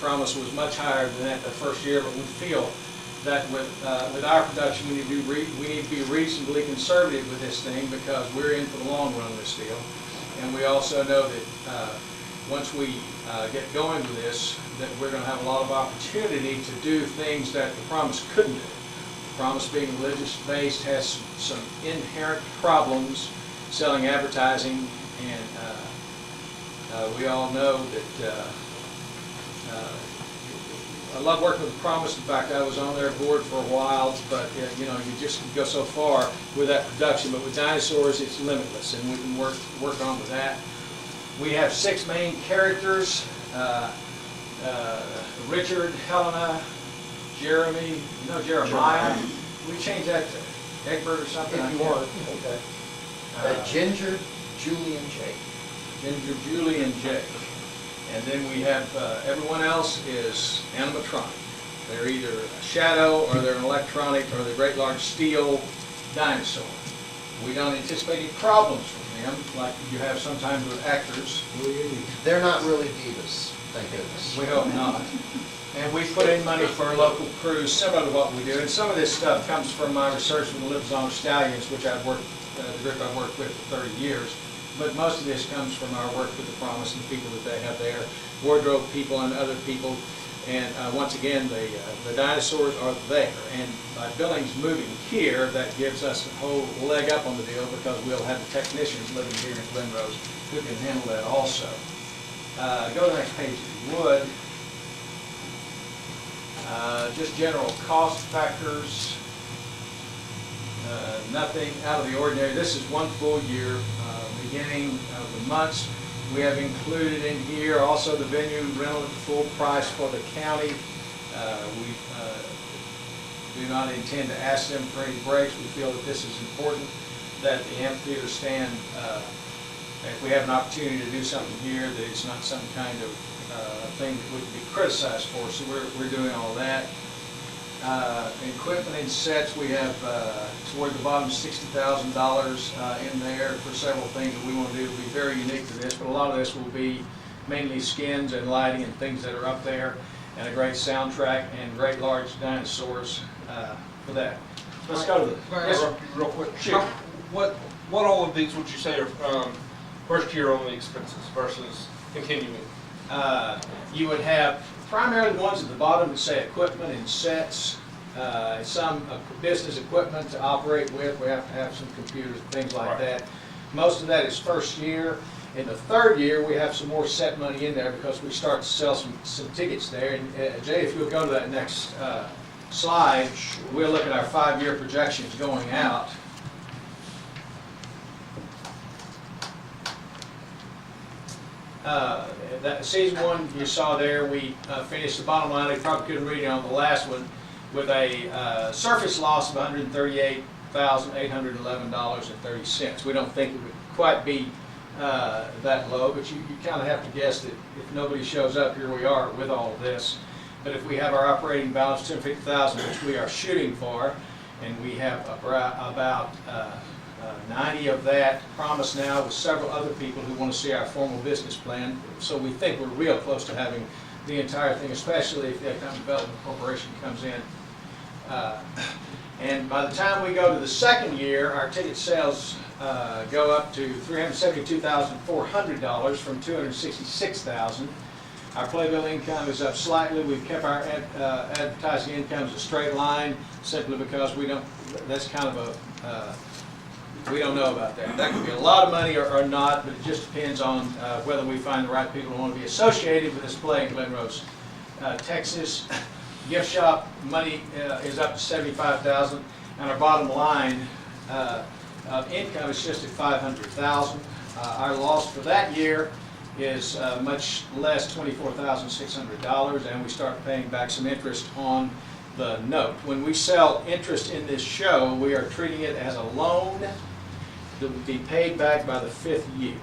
promise was much higher than that the first year, but we feel that with our production, we need to be reasonably conservative with this thing because we're in for the long run of this deal. And we also know that once we get going with this, that we're going to have a lot of opportunity to do things that the promise couldn't do. The promise, being religious-based, has some inherent problems selling advertising, and we all know that I love working with the promise. In fact, I was on their board for a while, but you know, you just can go so far with that production. But with Dinosaurs, it's limitless, and we can work on with that. We have 6 main characters: Richard, Helena, Jeremiah. We change that to Egbert or something. If you want. Okay. Ginger, Julie, and Jake. Ginger, Julie, and Jake. And then we have everyone else is animatronic. They're either a shadow, or they're an electronic, or they're great large steel dinosaur. We don't anticipate any problems with them like you have sometimes with actors. They're not really divas, thank goodness. We hope not. And we put in money for local crews, similar to what we do. And some of this stuff comes from my research with the Lipizzano Stallions, which I've worked, the group I've worked with for 30 years. But most of this comes from our work with the Promise and the people that they have there, wardrobe people and other people. And once again, the dinosaurs are there. And by Billings moving here, that gives us a whole leg up on the deal because we'll have the technicians living here in Glen Rose who can handle that also. Go to the next page if you would. Just general cost factors. Nothing out of the ordinary. This is one full year, beginning of the months. We have included in here also the venue rental at full price for the county. We do not intend to ask them for any breaks. We feel that this is important, that the amphitheater stand, if we have an opportunity to do something here, that it's not some kind of thing that would be criticized for. So we're doing all that. Equipment and sets, we have toward the bottom $60,000 in there for several things that we want to do. It'll be very unique to this, but a lot of this will be mainly skins and lighting and things that are up there, and a great soundtrack and great large dinosaurs for that. Let's go to the real quick. Sure. What all of these would you say are first year only expenses versus continuing? You would have primarily the ones at the bottom that say equipment and sets, some business equipment to operate with. We have to have some computers and things like that. Most of that is first year. In the third year, we have some more set money in there because we start to sell some tickets there. And Jay, if you'll go to that next slide, we'll look at our 5-year projections going out. That season 1 you saw there, we finished the bottom line. I probably couldn't read it on the last one, with a surface loss of $138,811.30. We don't think it would quite be that low, but you kind of have to guess that if nobody shows up, here we are with all of this. But if we have our operating balance $250,000, which we are shooting for, and we have about 90 of that promised now with several other people who want to see our formal business plan. So we think we're real close to having the entire thing, especially if the Economic Development Corporation comes in. And by the time we go to the second year, our ticket sales go up to $372,400 from $266,000. Our playbill income is up slightly. We've kept our advertising income as a straight line simply because we don't. That's kind of a we don't know about that. That could be a lot of money or not, but it just depends on whether we find the right people who want to be associated with this play in Glen Rose, Texas. Gift shop money is up to $75,000, and our bottom line of income is just at $500,000. Our loss for that year is much less, $24,600, and we start paying back some interest on the note. When we sell interest in this show, we are treating it as a loan that would be paid back by the 5th year.